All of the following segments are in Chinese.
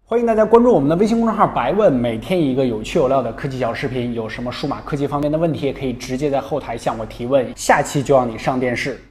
欢迎大家关注我们的微信公众号"白问"，每天一个有趣有料的科技小视频。有什么数码科技方面的问题，也可以直接在后台向我提问，下期就让你上电视。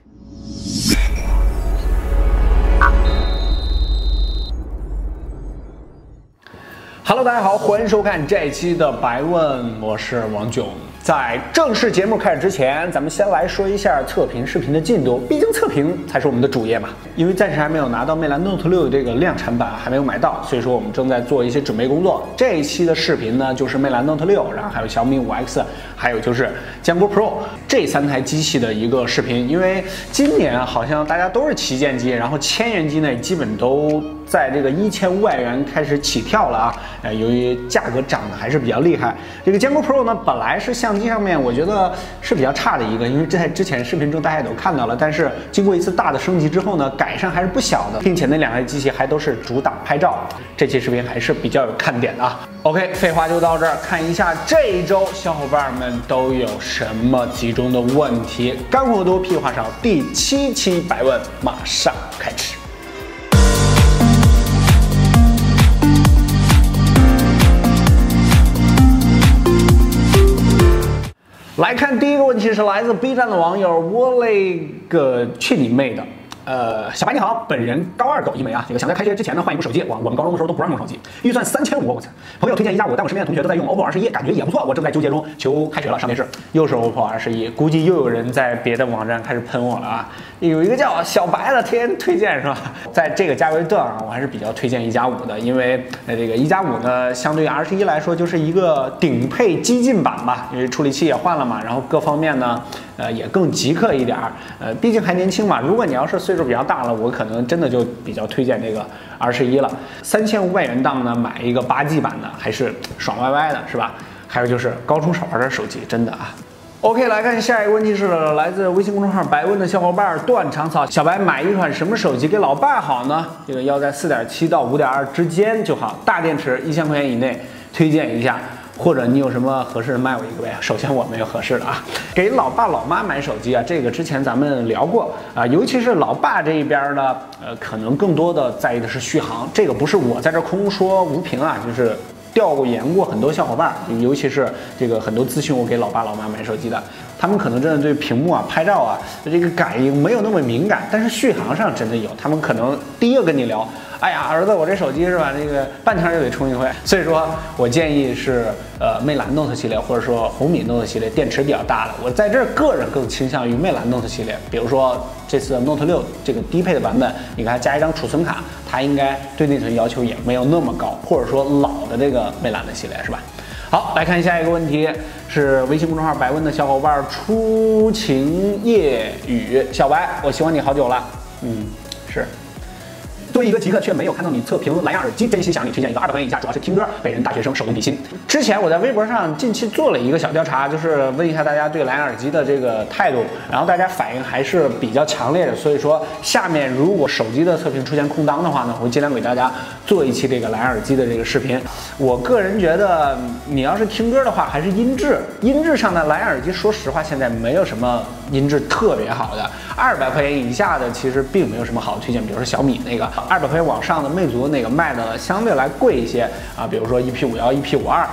Hello， 大家好，欢迎收看这一期的白问，我是王炯。在正式节目开始之前，咱们先来说一下测评视频的进度，毕竟测评才是我们的主业嘛。因为暂时还没有拿到魅蓝 Note 6这个量产版，还没有买到，所以说我们正在做一些准备工作。这一期的视频呢，就是魅蓝 Note 6，然后还有小米5X， 还有就是坚果 Pro 这3台机器的一个视频。因为今年好像大家都是旗舰机，然后1000元机呢基本都在这个1500元开始起跳了啊。由于价格涨得还是比较厉害，这个坚果 Pro 呢本来是相机上面我觉得是比较差的一个，因为在之前视频中大家也都看到了，但是经过一次大的升级之后呢，改善还是不小的，并且那2台机器还都是主打拍照，这期视频还是比较有看点的啊。OK， 废话就到这儿，看一下这一周小伙伴们都有什么集中的问题，干货多屁话少，第7期白问马上开始。来看第一个问题是来自 B 站的网友我勒个去你妹的！小白你好，本人高2狗一枚啊，这个想在开学之前呢换一部手机。我们高中的时候都不让用手机，预算3500，我操！朋友推荐1+5，但我身边的同学都在用 OPPO 21，感觉也不错。我正在纠结中，求开学了上电视。又是 OPPO 21，估计又有人在别的网站开始喷我了啊！有一个叫小白的天推荐是吧？在这个价位段啊，我还是比较推荐1+5的，因为这个1+5呢，相对于21来说就是一个顶配激进版吧，因为处理器也换了嘛，然后各方面呢，也更极客一点毕竟还年轻嘛。如果你要是岁数比较大了，我可能真的就比较推荐这个21了。3500元档呢，买一个8G 版的还是爽歪歪的，是吧？还有就是高中少玩点手机，真的啊。OK， 来看下一个问题是来自微信公众号"白问"的小伙伴断肠草，小白买一款什么手机给老爸好呢？这个要在4.7到5.2之间就好，大电池，1000块钱以内，推荐一下。或者你有什么合适的卖我一个呗？首先我没有合适的啊。给老爸老妈买手机啊，这个之前咱们聊过啊，尤其是老爸这一边呢，可能更多的在意的是续航，这个不是我在这空说无凭啊，就是调研过很多小伙伴，尤其是这个很多咨询我给老爸老妈买手机的，他们可能真的对屏幕啊、拍照啊这个感应没有那么敏感，但是续航上真的有，他们可能第一个跟你聊。哎呀，儿子，我这手机是吧？这个半天就得充一回，所以说我建议是魅蓝 Note 系列，或者说红米 Note 系列，电池比较大的。我在这儿个人更倾向于魅蓝 Note 系列，比如说这次 Note 6这个低配的版本，你给它加一张储存卡，它应该对内存要求也没有那么高，或者说老的这个魅蓝的系列是吧？好，来看下一个问题，是微信公众号"白问"的小伙伴初晴夜雨，小白，我喜欢你好久了，是。作为一个极客，却没有看到你测评蓝牙耳机，真心想你推荐一个200块钱以下，主要是听歌，本人大学生，手动比心。之前我在微博上近期做了一个小调查，就是问一下大家对蓝牙耳机的这个态度，然后大家反应还是比较强烈的，所以说下面如果手机的测评出现空档的话呢，我会尽量给大家做一期这个蓝牙耳机的这个视频。我个人觉得，你要是听歌的话，还是音质上的蓝牙耳机，说实话现在没有什么音质特别好的，200块钱以下的其实并没有什么好的推荐，比如说小米那个。200块钱往上的魅族那个卖的相对来贵一些啊，比如说EP51、EP52，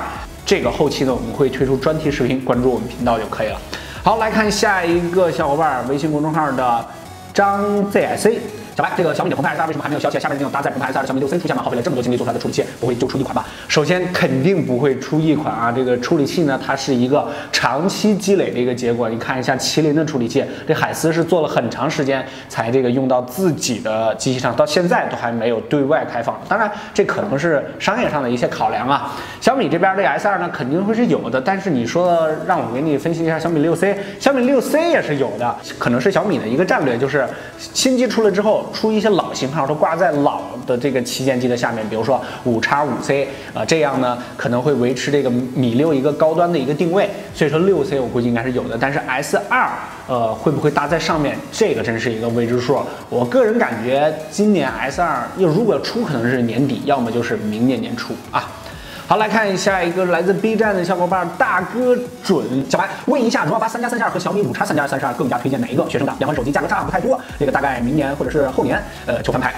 这个后期呢我们会推出专题视频，关注我们频道就可以了。好，来看下一个小伙伴微信公众号的张 ZIC。小白，这个小米的澎湃 S2 为什么还没有消息？下面这种搭载澎湃 S2 的小米6C 出现吗？耗费了这么多精力做出来的处理器，不会就出一款吧？首先肯定不会出一款啊，这个处理器呢，它是一个长期积累的一个结果。你看一下麒麟的处理器，这海思是做了很长时间才这个用到自己的机器上，到现在都还没有对外开放。当然，这可能是商业上的一些考量啊。小米这边这个 S2 呢，肯定会是有的，但是你说让我给你分析一下小米6C， 小米6C 也是有的，可能是小米的一个战略，就是新机出了之后。出一些老型号都挂在老的这个旗舰机的下面，比如说5X5C，这样呢可能会维持这个米6一个高端的一个定位，所以说6C 我估计应该是有的，但是 S2会不会搭在上面，这个真是一个未知数。我个人感觉今年 S2如果出，可能是年底，要么就是明年年初啊。好，来看下一个来自 B 站的小伙伴大哥准小白，问一下荣耀8 3+32和小米5X 3+32更加推荐哪一个？学生党，两款手机价格差不太多，这个大概明年或者是后年，就翻牌。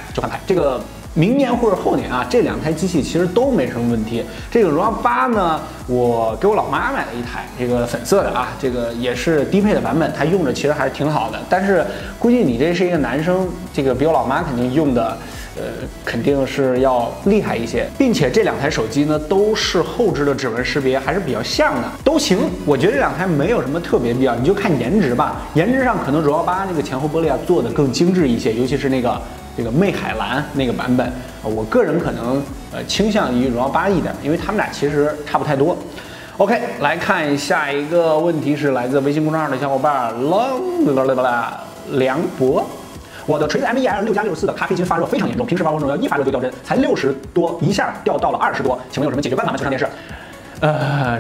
这个明年或者后年啊，这2台机器其实都没什么问题。这个荣耀8呢，我给我老妈买了一台，这个粉色的啊，这个也是低配的版本，它用着其实还是挺好的。但是估计你这是一个男生，这个比我老妈肯定用的。肯定是要厉害一些，并且这2台手机呢都是后置的指纹识别，还是比较像的，都行。我觉得这2台没有什么特别必要，你就看颜值吧。颜值上可能荣耀8这个前后玻璃啊做的更精致一些，尤其是这个魅海蓝那个版本，我个人可能倾向于荣耀8一点，因为他们俩其实差不太多。OK， 来看下一个问题是来自微信公众号的小伙伴梁博。我的锤子 MEL 6+64的咖啡机发热非常严重，平时发热中一发热就掉帧，才60多，一下掉到了20多，请问有什么解决办法吗？就上电视。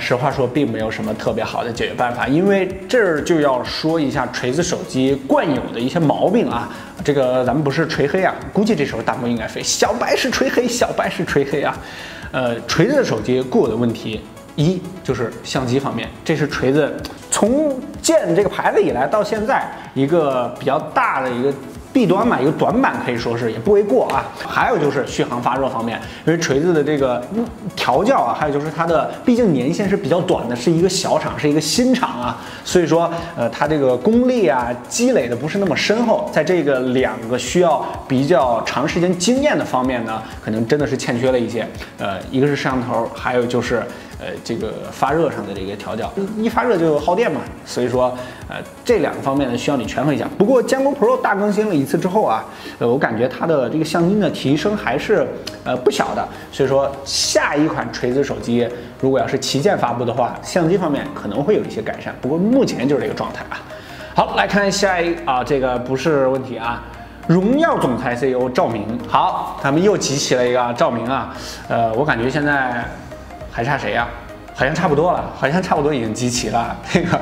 实话说，并没有什么特别好的解决办法，因为这儿就要说一下锤子手机惯有的一些毛病啊。这个咱们不是锤黑啊，估计这时候弹幕应该飞，小白是锤黑，小白是锤黑啊。锤子的手机固有的问题。一就是相机方面，这是锤子从建这个牌子以来到现在一个比较大的一个弊端嘛，一个短板可以说是也不为过啊。还有就是续航发热方面，因为锤子的这个调教啊，还有就是它的毕竟年限是比较短的，是一个小厂，是一个新厂啊，所以说它这个功力啊积累的不是那么深厚，在这个2个需要比较长时间经验的方面呢，可能真的是欠缺了一些。一个是摄像头，还有就是这个发热上的这个调教，一发热就耗电嘛，所以说这2个方面呢需要你权衡一下。不过江国 Pro 大更新了一次之后啊，我感觉它的这个相机的提升还是不小的，所以说下一款锤子手机如果要是旗舰发布的话，相机方面可能会有一些改善，不过目前就是这个状态啊。好，来看下一啊，这个不是问题啊。荣耀总裁 CEO 赵明，好，他们又集齐了一个赵明啊，我感觉现在还差谁呀？好像差不多了，好像差不多已经集齐了这个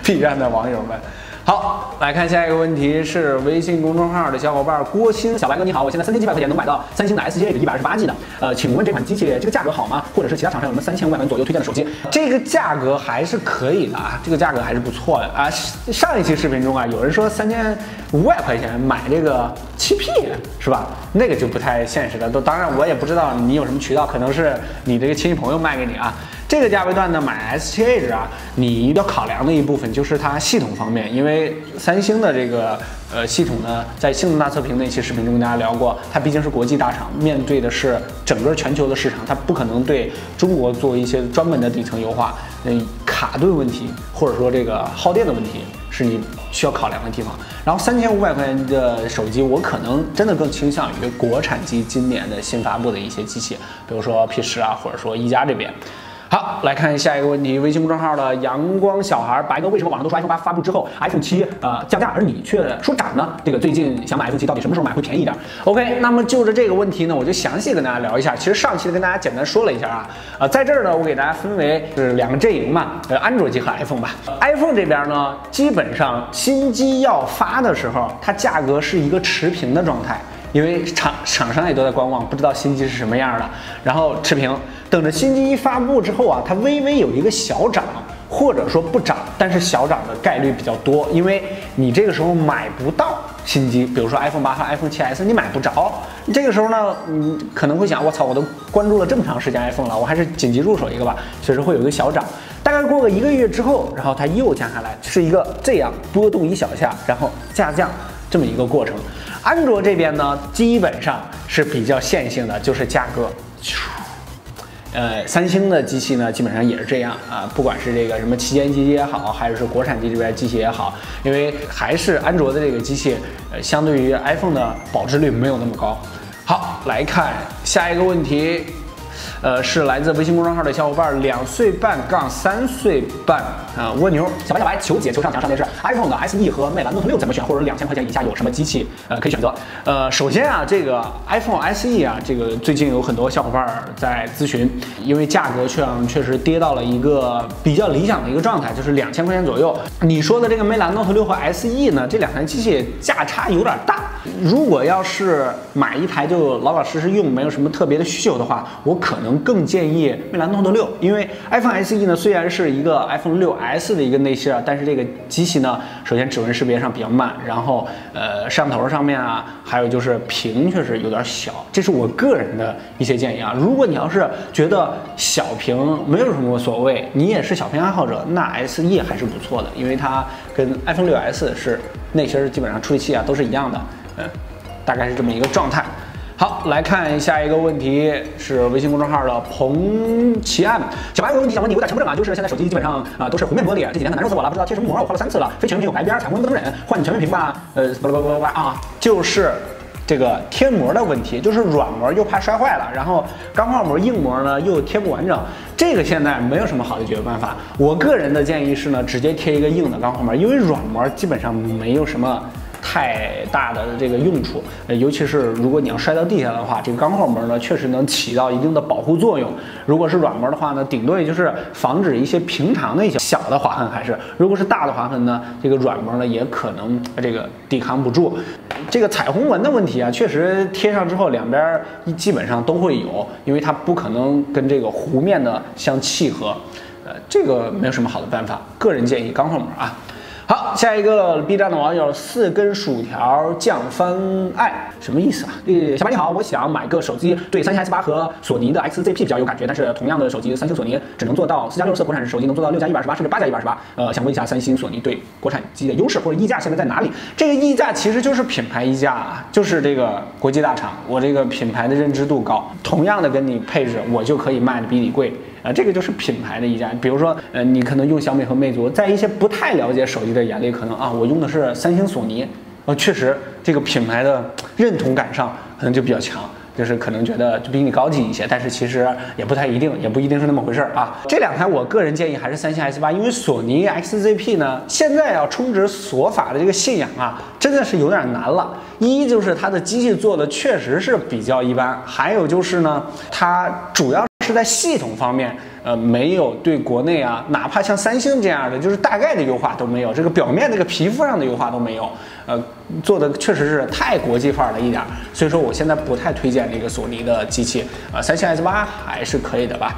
B 站的网友们。好，来看下一个问题是微信公众号的小伙伴郭鑫，小白哥你好，我现在3700块钱能买到三星的 S7 128G 的，请问这款机器这个价格好吗？或者是其他厂商有什么3500块钱左右推荐的手机？这个价格还是可以的啊，这个价格还是不错的啊。上一期视频中啊，有人说3500块钱买这个7P 是吧？那个就不太现实了。当然我也不知道你有什么渠道，可能是你这个亲戚朋友卖给你啊。这个价位段呢，买 S7 Edge 啊，你要考量的一部分就是它系统方面，因为三星的这个系统呢，在性能大测评那期视频中跟大家聊过，它毕竟是国际大厂，面对的是整个全球的市场，它不可能对中国做一些专门的底层优化，卡顿问题或者说这个耗电的问题是你需要考量的地方。然后3500块钱的手机，我可能真的更倾向于国产机今年的新发布的一些机器，比如说 P10啊，或者说一加这边。好，来看下一个问题，微信公众号的阳光小孩白哥，为什么网上都说 iPhone 8发布之后 iPhone 7降价，而你却说涨呢？这个最近想买 iPhone 7，到底什么时候买会便宜一点 ？OK， 那么就着这个问题呢，我就详细跟大家聊一下。其实上期跟大家简单说了一下啊，在这儿呢，我给大家分为是2个阵营嘛，安卓机和 iPhone 吧。iPhone 这边呢，基本上新机要发的时候，它价格是一个持平的状态。因为厂商也都在观望，不知道新机是什么样的，然后持平，等着新机一发布之后啊，它微微有一个小涨，或者说不涨，但是小涨的概率比较多，因为你这个时候买不到新机，比如说 iPhone 8和 iPhone 7S， 你买不着，这个时候呢，你可能会想，我操，我都关注了这么长时间 iPhone 了，我还是紧急入手一个吧，确实会有一个小涨，大概过个1个月之后，然后它又降下来，是一个这样波动一小下，然后下降这么一个过程。安卓这边呢，基本上是比较线性的，就是价格，三星的机器呢，基本上也是这样啊，不管是这个什么旗舰机也好，还是国产机这边机器也好，因为还是安卓的这个机器，相对于 iPhone 的保值率没有那么高。好，来看下一个问题。是来自微信公众号的小伙伴2岁半杠3岁半蜗牛小白求解求上墙，上面是 iPhone 的 SE 和魅蓝 Note 6怎么选，或者2000块钱以下有什么机器可以选择？首先啊，这个 iPhone SE 啊，这个最近有很多小伙伴在咨询，因为价格确实跌到了一个比较理想的一个状态，就是2000块钱左右。你说的这个魅蓝 Note 6和 SE 呢，这2台机器价差有点大。如果要是买一台就老老实实用，没有什么特别的需求的话，我可能更建议魅蓝 Note 6，因为 iPhone SE 呢虽然是一个 iPhone 6s 的一个内饰啊，但是这个机器呢，首先指纹识别上比较慢，然后摄像头上面啊，还有就是屏确实有点小，这是我个人的一些建议啊。如果你要是觉得小屏没有什么所谓，你也是小屏爱好者，那 SE 还是不错的，因为它跟 iPhone 6s 是内芯基本上处理器啊都是一样的，大概是这么一个状态。好，来看下一个问题，是微信公众号的彭奇案。小白有个问题想问你，有点承不正啊，就是现在手机基本上都是弧面玻璃，这几年很难受死我了，不知道贴什么膜，我换了3次了，非全面屏有白边，彩虹不能忍，换全面屏吧，啊，就是这个贴膜的问题，就是软膜又怕摔坏了，然后钢化膜、硬膜呢又贴不完整，这个现在没有什么好的解决办法。我个人的建议是呢，直接贴一个硬的钢化膜，因为软膜基本上没有什么太大的这个用处，尤其是如果你要摔到地下的话，这个钢化膜呢确实能起到一定的保护作用。如果是软膜的话呢，顶多也就是防止一些平常的一些小的划痕，还是如果是大的划痕呢，这个软膜呢也可能这个抵抗不住。这个彩虹纹的问题啊，确实贴上之后两边基本上都会有，因为它不可能跟这个弧面的相契合，这个没有什么好的办法，个人建议钢化膜啊。好，下一个 B 站的网友4根薯条酱翻爱，什么意思啊？小白你好，我想买个手机，对三星 S8 和索尼的 XZP 比较有感觉，但是同样的手机，三星、索尼只能做到4+64，国产手机能做到6+128，甚至8+128。想问一下三星、索尼对国产机的优势或者溢价现在在哪里？这个溢价其实就是品牌溢价啊，就是这个国际大厂，我这个品牌的认知度高，同样的跟你配置，我就可以卖的比你贵。这个就是品牌的溢价。比如说，你可能用小米和魅族，在一些不太了解手机的眼里，可能啊，我用的是三星、索尼，确实这个品牌的认同感上可能就比较强，就是可能觉得就比你高级一些，但是其实也不太一定，也不一定是那么回事啊。这两台我个人建议还是三星 S8，因为索尼 XZP 呢，现在要充值索法的这个信仰啊，真的是有点难了。一就是它的机器做的确实是比较一般，还有就是呢，它主要是在系统方面，没有对国内啊，哪怕像三星这样的，就是大概的优化都没有，这个表面这个皮肤上的优化都没有，做的确实是太国际范儿了一点，所以说我现在不太推荐这个索尼的机器，三星 S8 还是可以的吧，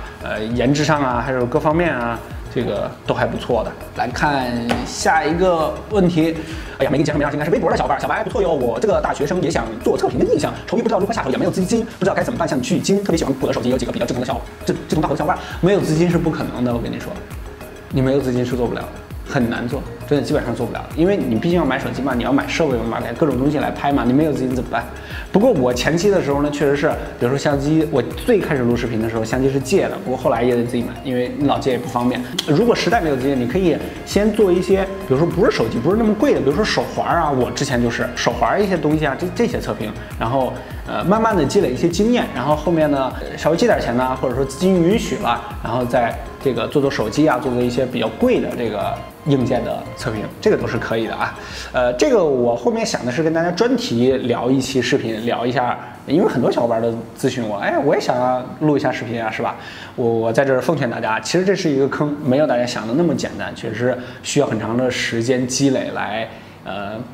颜值上啊，还有各方面啊，这个都还不错的。来看下一个问题，哎呀，没给介绍名儿，应该是微博的小伙伴，小白不错哟，我这个大学生也想做测评的印象，愁于不知道如何下手，也没有资金，不知道该怎么办，向你取经，特别喜欢补的手机，有几个比较志同道合的小伙伴，没有资金是不可能的，我跟你说，你没有资金是做不了的。很难做，真的基本上做不了，因为你毕竟要买手机嘛，你要买设备嘛，买各种东西来拍嘛，你没有资金怎么办？不过我前期的时候呢，确实是，比如说相机，我最开始录视频的时候，相机是借的，不过后来也得自己买，因为你老借也不方便。如果实在没有资金，你可以先做一些，比如说不是手机，不是那么贵的，比如说手环啊，我之前就是手环一些东西啊，这些测评，然后慢慢的积累一些经验，然后后面呢稍微借点钱呢，或者说资金允许了，然后再这个做手机啊，做一些比较贵的这个硬件的测评，这个都是可以的啊。这个我后面想的是跟大家专题聊一期视频，聊一下，因为很多小伙伴都咨询我，哎，我也想要录一下视频啊，是吧？我在这儿奉劝大家，其实这是一个坑，没有大家想的那么简单，确实需要很长的时间积累来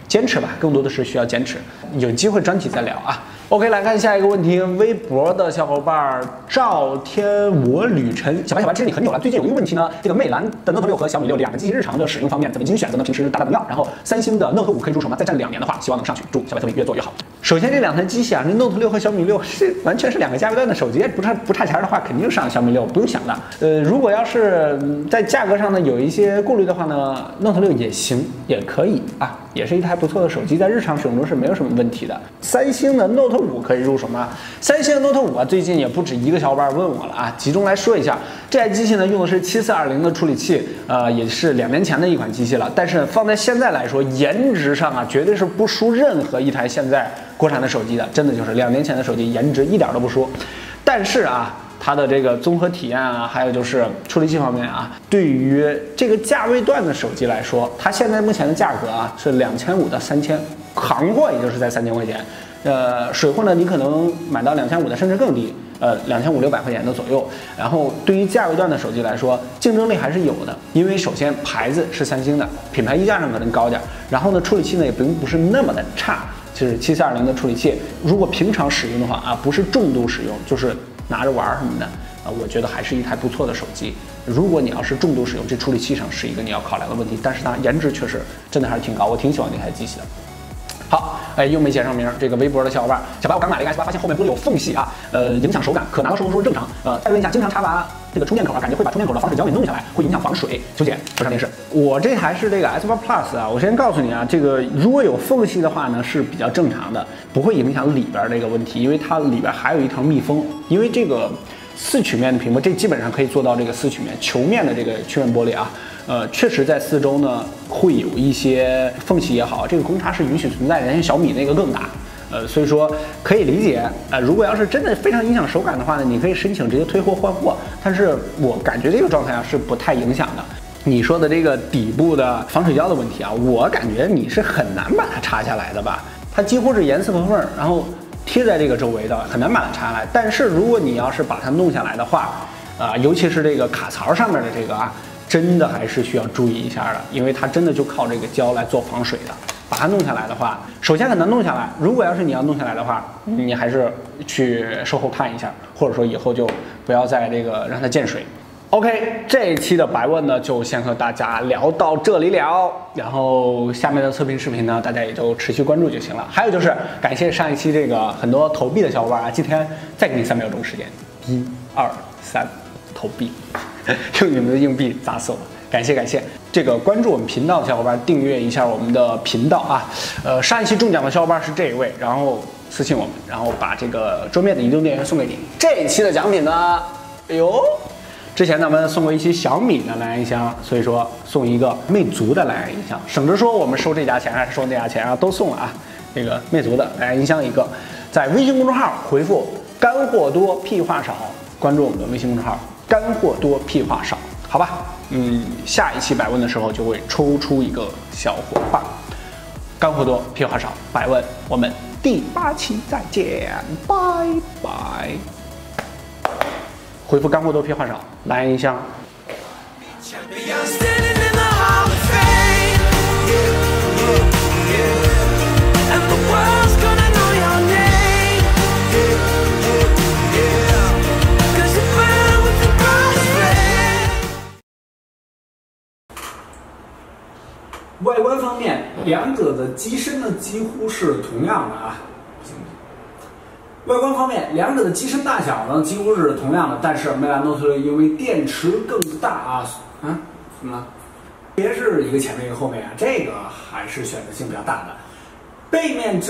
坚持吧，更多的是需要坚持。有机会专题再聊啊。OK， 来看下一个问题，微博的小伙伴赵天我旅程，小白知道你很久了，最近有一个问题呢，这个魅蓝的 Note 6和小米6两个机器日常的使用方面怎么精选择呢？平时打打农药，然后三星的 Note 5可以入手吗？再战2年的话，希望能上去，祝小白测评越做越好。首先这两台机器啊，那 Note 6和小米6是完全是两个价位段的手机，不差钱的话，肯定上小米6，不用想的。如果要是在价格上呢有一些顾虑的话呢 ，Note 6也行，也可以啊，也是一台不错的手机，在日常使用中是没有什么问题的。三星的 Note 5可以入手吗？三星的 Note 5啊，最近也不止一个小伙伴问我了啊，集中来说一下。这台机器呢用的是7420的处理器，也是2年前的一款机器了，但是放在现在来说，颜值上啊，绝对是不输任何一台现在国产的手机的，真的就是2年前的手机颜值一点都不输。但是啊，它的这个综合体验啊，还有就是处理器方面啊，对于这个价位段的手机来说，它现在目前的价格啊是2500到3000，行货也就是在3000块钱。水货呢，你可能买到2500的，甚至更低，2500-600块钱的左右。然后对于价位段的手机来说，竞争力还是有的，因为首先牌子是三星的，品牌溢价上可能高点，然后呢，处理器呢也并不是那么的差。就是7420的处理器，如果平常使用的话啊，不是重度使用，就是拿着玩什么的，我觉得还是一台不错的手机。如果你要是重度使用，这处理器上是一个你要考量的问题，但是它颜值确实真的还是挺高，我挺喜欢这台机器的。好，又没写上名，这个微博的小伙伴，小白，我刚买了一个 S8，发现后面不是有缝隙啊，影响手感，可拿到收工时正常。再问一下，经常插拔这个充电口啊，感觉会把充电口的防水胶给弄下来，会影响防水。求解，说上电视。我这台是这个 S8 Plus 啊，我先告诉你啊，这个如果有缝隙的话呢，是比较正常的，不会影响里边这个问题，因为它里边还有一层密封，因为这个4曲面的屏幕，这基本上可以做到这个4曲面球面的这个曲面玻璃啊。确实在4周呢会有一些缝隙也好，这个公差是允许存在的，但是小米那个更大，所以说可以理解。如果要是真的非常影响手感的话呢，你可以申请直接退货换货，但是我感觉这个状态啊是不太影响的。你说的这个底部的防水胶的问题啊，我感觉你是很难把它插下来的吧？它几乎是严丝合缝，然后贴在这个周围的，很难把它插下来。但是如果你要是把它弄下来的话，尤其是这个卡槽上面的这个啊。真的还是需要注意一下的，因为它真的就靠这个胶来做防水的。把它弄下来的话，首先很难弄下来。如果要是你要弄下来的话，你还是去售后看一下，或者说以后就不要再这个让它见水。OK， 这一期的白问呢，就先和大家聊到这里了。然后下面的测评视频呢，大家也就持续关注就行了。还有就是感谢上一期这个很多投币的小伙伴啊，今天再给你3秒钟时间，1、2、3，投币。用你们的硬币砸死我！感谢感谢！这个关注我们频道的小伙伴，订阅一下我们的频道啊。上一期中奖的小伙伴是这一位，然后私信我们，然后把这个桌面的移动电源送给你。这一期的奖品呢，哎呦，之前咱们送过一期小米的蓝牙音箱，所以说送一个魅族的蓝牙音箱，省着说我们收这家钱还是收那家钱啊，都送了啊。这个魅族的蓝牙音箱一个，在微信公众号回复“干货多屁话少”，关注我们的微信公众号。干货多屁话少，好吧，下一期百问的时候就会抽出一个小伙伴。干货多屁话少，百问我们第8期再见，拜拜。回复干货多屁话少，蓝牙音箱。外观方面，两者的机身呢几乎是同样的啊。外观方面，两者的机身大小呢几乎是同样的，但是魅蓝 Note 6因为电池更大啊，怎么了？别是一个前面一个后面啊，这个还是选择性比较大的。背面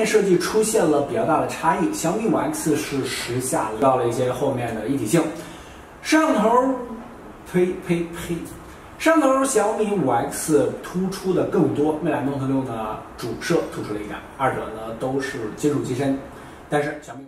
设计出现了比较大的差异，小米5X 是时下到了一些后面的一体性。摄像头，摄像头小米5X 突出的更多，魅蓝 Note 6呢主摄突出了一点，二者呢都是金属机身，但是小米